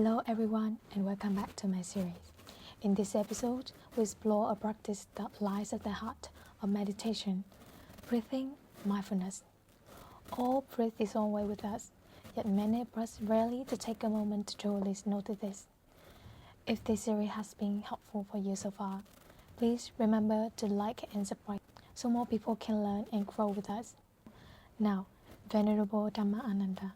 Hello everyone and welcome back to my series. In this episode, we explore a practice that lies at the heart of meditation, breathing mindfulness. All breath is always with us, yet many of us rarely to take a moment to truly notice this. If this series has been helpful for you so far, please remember to like and subscribe so more people can learn and grow with us. Now, Venerable Dhamma Ananda,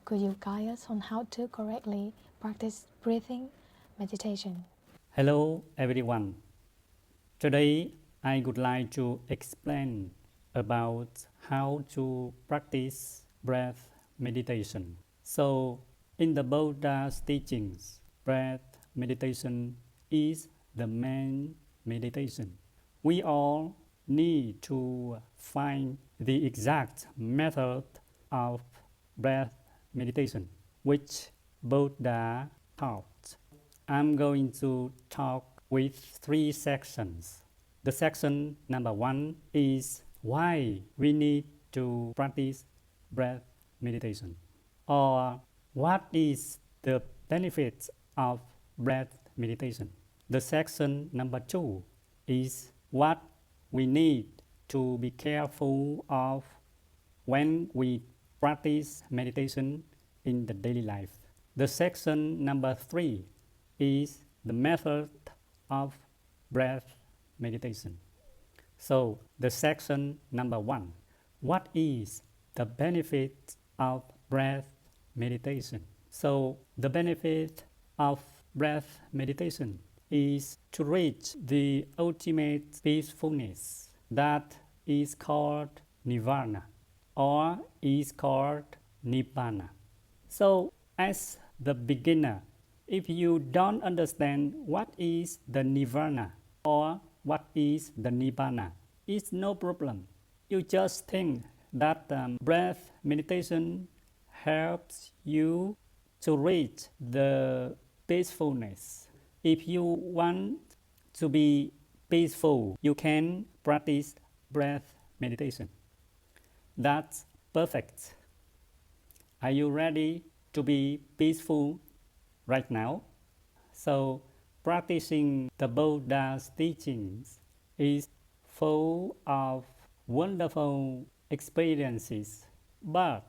could you guide us on how to correctly practice breathing meditation? Hello everyone. Today I would like to explain about how to practice breath meditation. So in the Buddha's teachings, breath meditation is the main meditation. We all need to find the exact method of breath meditation which Buddha taught. I'm going to talk with 3 sections. The section number 1 is why we need to practice breath meditation, or what is the benefits of breath meditation. The section number 2 is what we need to be careful of when we practice meditation in the daily life. The section number 3 is the method of breath meditation. So the section number 1, what is the benefit of breath meditation? So the benefit of breath meditation is to reach the ultimate peacefulness that is called nirvana or is called nibbana. So as the beginner, if you don't understand what is the nirvana or what is the nibbana, it's no problem. You just think that breath meditation helps you to reach the peacefulness. If you want to be peaceful, you can practice breath meditation. That's perfect. Are you ready to be peaceful right now? So practicing the Buddha's teachings is full of wonderful experiences, but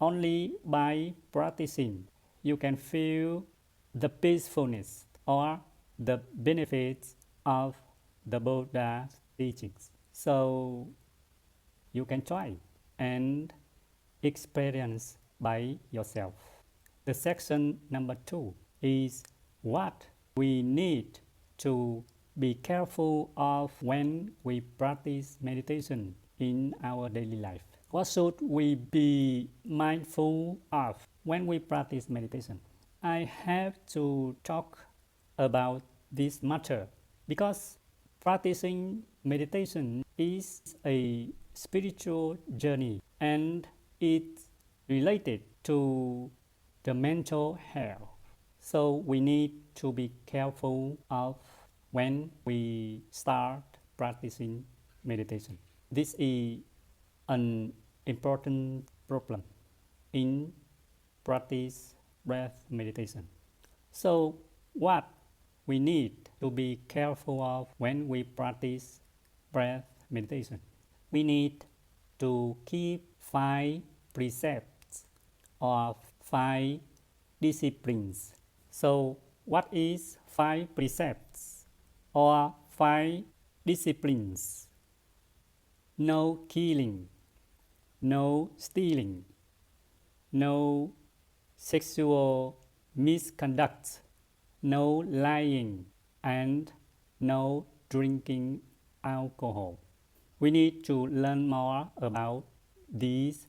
only by practicing you can feel the peacefulness or the benefits of the Buddha's teachings. So you can try and experience by yourself. The section number 2 is what we need to be careful of when we practice meditation in our daily life. What should we be mindful of when we practice meditation? I have to talk about this matter because practicing meditation is a spiritual journey and it's related to the mental health. So we need to be careful of when we start practicing meditation. This is an important problem in practice breath meditation. So what we need to be careful of when we practice breath meditation? We need to keep 5 precepts or 5 disciplines. So what is 5 precepts or 5 disciplines? No killing, no stealing, no sexual misconduct, no lying, and no drinking alcohol. We need to learn more about these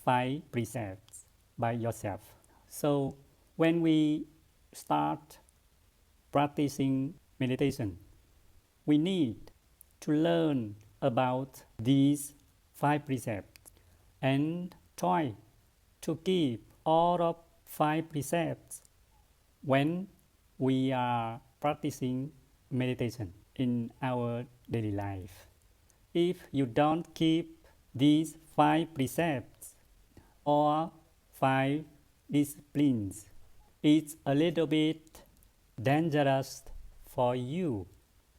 5 precepts by yourself. So when we start practicing meditation, we need to learn about these 5 precepts and try to keep all of 5 precepts when we are practicing meditation in our daily life. If you don't keep these 5 precepts or 5 disciplines, it's a little bit dangerous for you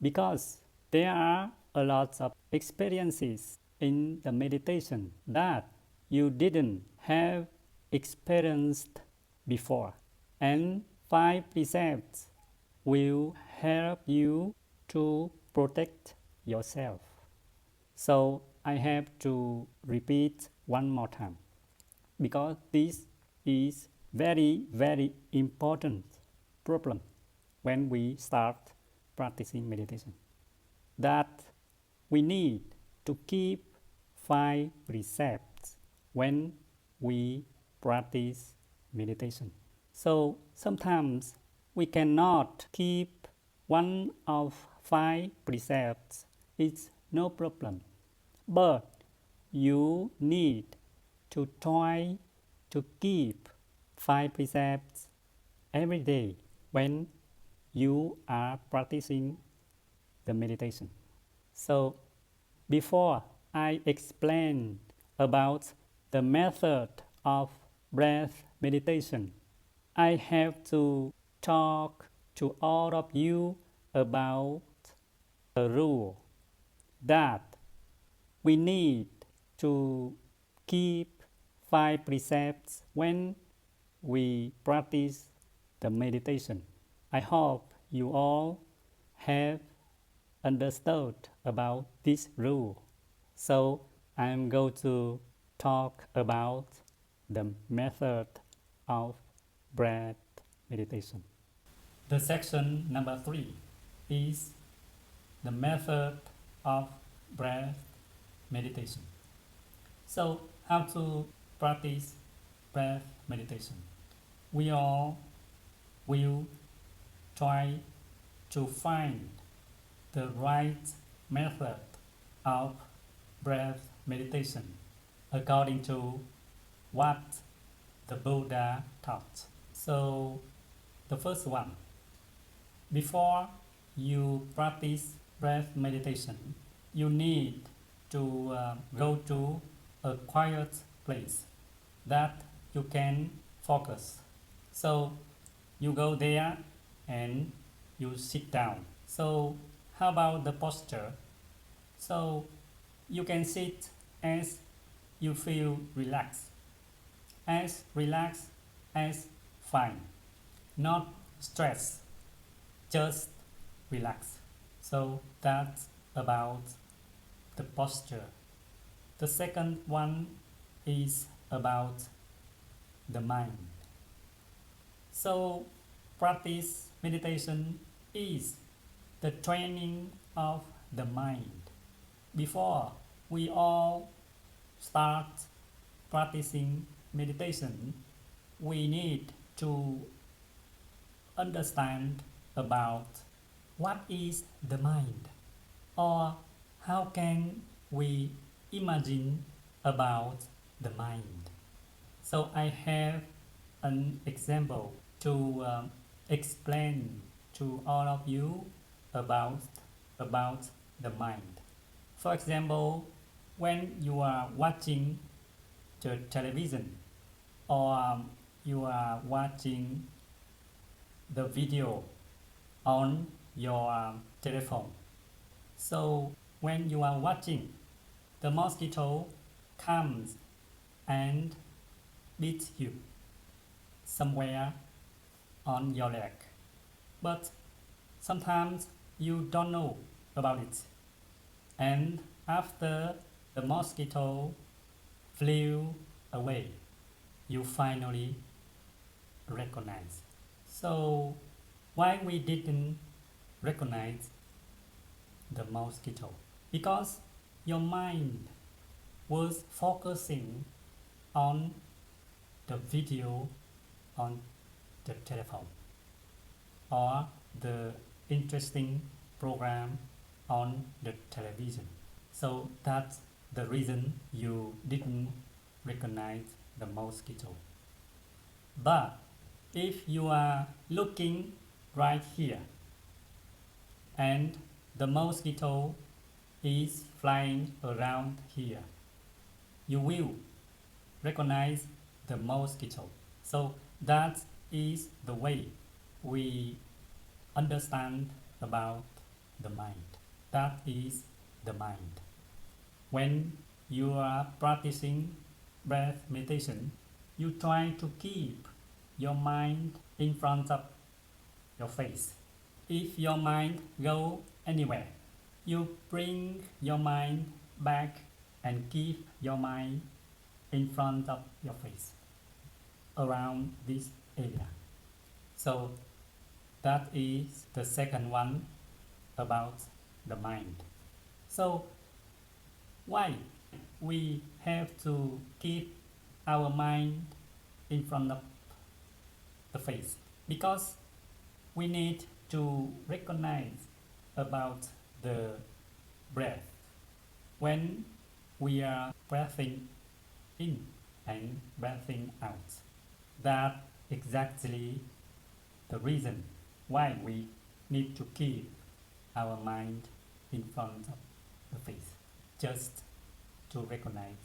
because there are a lot of experiences in the meditation that you didn't have experienced before, and 5 precepts will help you to protect yourself. So I have to repeat one more time because this is very important problem when we start practicing meditation, that we need to keep 5 precepts when we practice meditation. So sometimes we cannot keep one of 5 precepts. It's no problem, but you need to try to keep 5 precepts every day when you are practicing the meditation. So before I explain about the method of breath meditation, I have to talk to all of you about a rule that we need to keep 5 precepts when we practice the meditation. I hope you all have understood about this rule. So I'm going to talk about the method of breath meditation. The section number 3 is the method of breath meditation. So how to practice breath meditation? We all will try to find the right method of breath meditation according to what the Buddha taught. So the first one, before you practice breath meditation, you need to go to a quiet place that you can focus. So you go there and you sit down. So how about the posture? So you can sit as you feel relaxed as fine, not stressed, just relax. So that's about the posture. The second one is about the mind. So practice meditation is the training of the mind. Before we all start practicing meditation, we need to understand about what is the mind, or how can we imagine about the mind. So I have an example to explain to all of you about the mind. For example, when you are watching the television, or you are watching the video on your telephone. So when you are watching, the mosquito comes and beats you somewhere on your leg. But sometimes you don't know about it. And after the mosquito flew away, you finally recognize. So why we didn't recognize the mosquito? Because your mind was focusing on the video on the telephone, or the interesting program on the television. So that's the reason you didn't recognize the mosquito. But if you are looking right here and the mosquito is flying around here, you will recognize the mosquito. So that's is the way we understand about the mind. That is the mind. When you are practicing breath meditation, you try to keep your mind in front of your face. If your mind go anywhere, you bring your mind back and keep your mind in front of your face, around this area. So that is the second one about the mind. So why we have to keep our mind in front of the face? Because we need to recognize about the breath. When we are breathing in and breathing out, that exactly the reason why we need to keep our mind in front of the face, just to recognize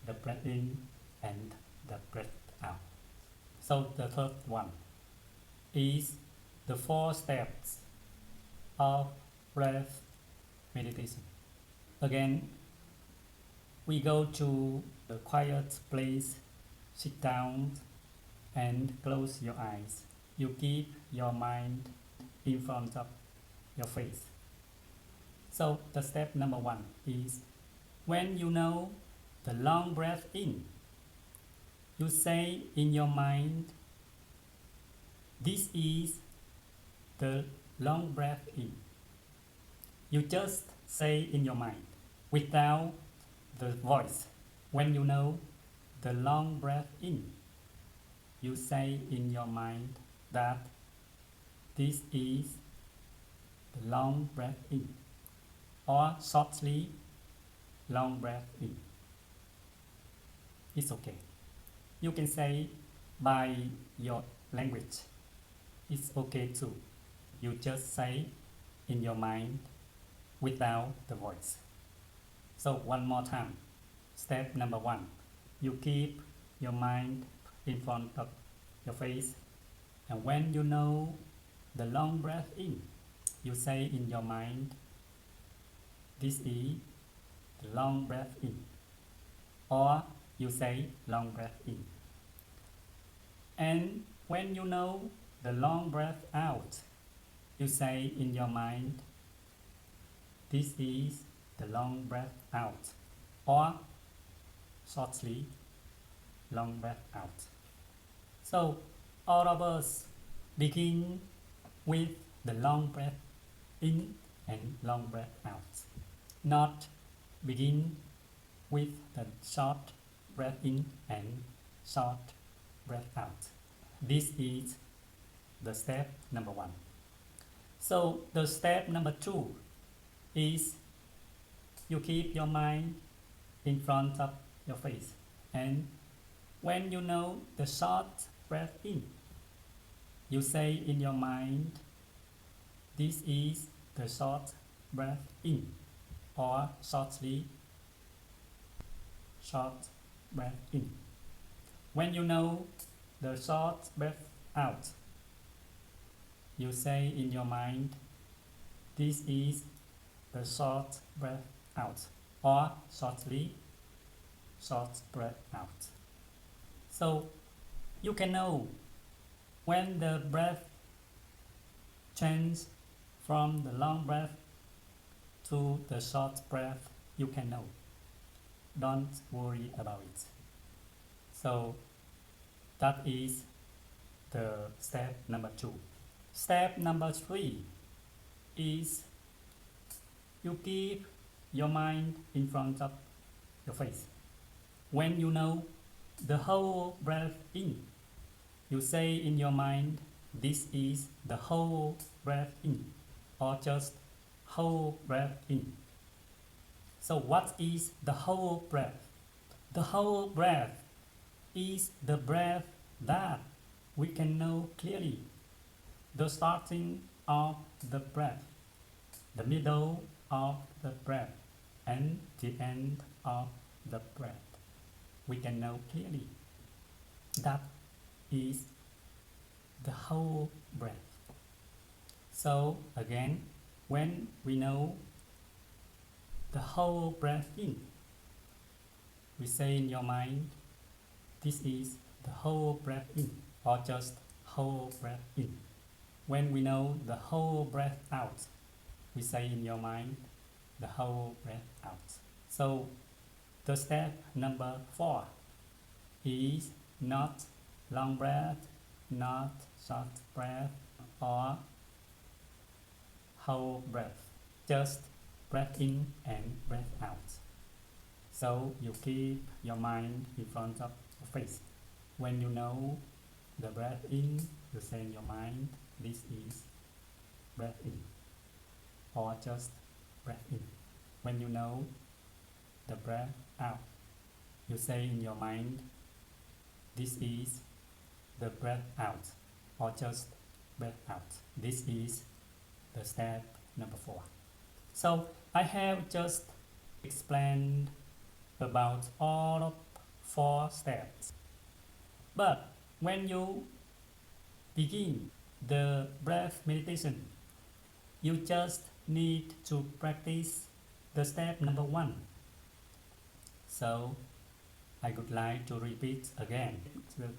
the breath in and the breath out. So the third one is the 4 steps of breath meditation. Again, we go to a quiet place, sit down and close your eyes. You keep your mind in front of your face. So the step number 1 is when you know the long breath in, you say in your mind, this is the long breath in. You just say in your mind without the voice. When you know the long breath in, you say in your mind that this is the long breath in, or shortly long breath in. It's okay. You can say by your language. It's okay too. You just say in your mind without the voice. So one more time. Step number 1. You keep your mind in front of your face, and when you know the long breath in, you say in your mind, this is the long breath in, or you say long breath in. And when you know the long breath out, you say in your mind, this is the long breath out, or shortly long breath out. So all of us begin with the long breath in and long breath out, not begin with the short breath in and short breath out. This is the step number 1. So the step number 2 is you keep your mind in front of your face, and when you know the short breath in, you say in your mind, this is the short breath in, or shortly short breath in. When you know the short breath out, you say in your mind, this is the short breath out, or shortly short breath out. So you can know when the breath changes from the long breath to the short breath. You can know. Don't worry about it. So that is the step number 2. Step number 3 is you keep your mind in front of your face. When you know the whole breath in, you say in your mind, this is the whole breath in, or just whole breath in. So what is the whole breath? The whole breath is the breath that we can know clearly. The starting of the breath, the middle of the breath, and the end of the breath. We can know clearly. That is the whole breath. So again, when we know the whole breath in, we say in your mind, this is the whole breath in, or just whole breath in. When we know the whole breath out, we say in your mind, the whole breath out. So the step number 4 is not long breath, not short breath, or whole breath, just breath in and breath out. So you keep your mind in front of your face. When you know the breath in, you say in your mind, this is breath in, or just breath in. When you know the breath out, you say in your mind, this is the breath out, or just breath out. This is the step number 4. So I have just explained about all of 4 steps. But when you begin the breath meditation, you just need to practice the step number 1. So I would like to repeat again.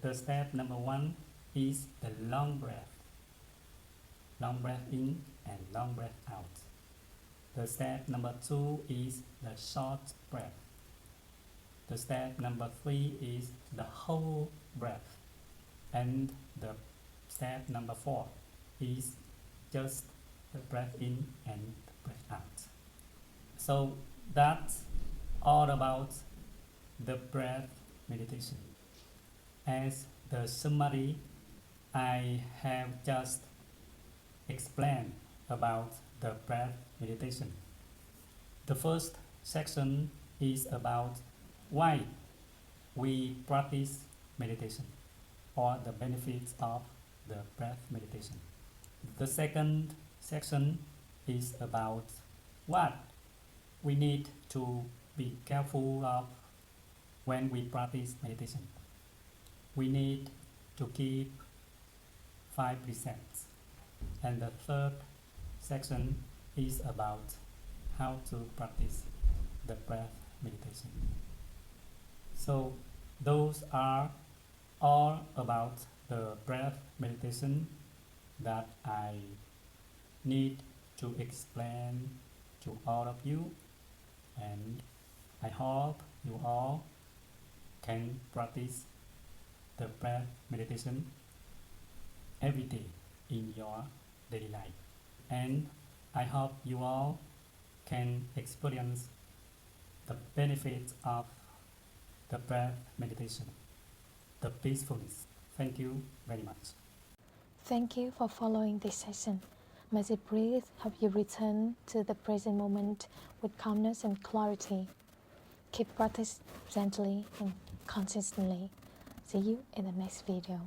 The step number 1 is the long breath. Long breath in and long breath out. The step number 2 is the short breath. The step number 3 is the whole breath. And the step number 4 is just the breath in and the breath out. So that's all about the breath meditation. As the summary, I have just explained about the breath meditation. The first section is about why we practice meditation, or the benefits of the breath meditation. The second section is about what we need to be careful of when we practice meditation. We need to keep 5 precepts. And the third section is about how to practice the breath meditation. So those are all about the breath meditation that I need to explain to all of you, and I hope you all can practice the breath meditation every day in your daily life, and I hope you all can experience the benefits of the breath meditation, the peacefulness. Thank you very much. Thank you for following this session. May the breath help you return to the present moment with calmness and clarity. Keep practice gently and consistently. See you in the next video.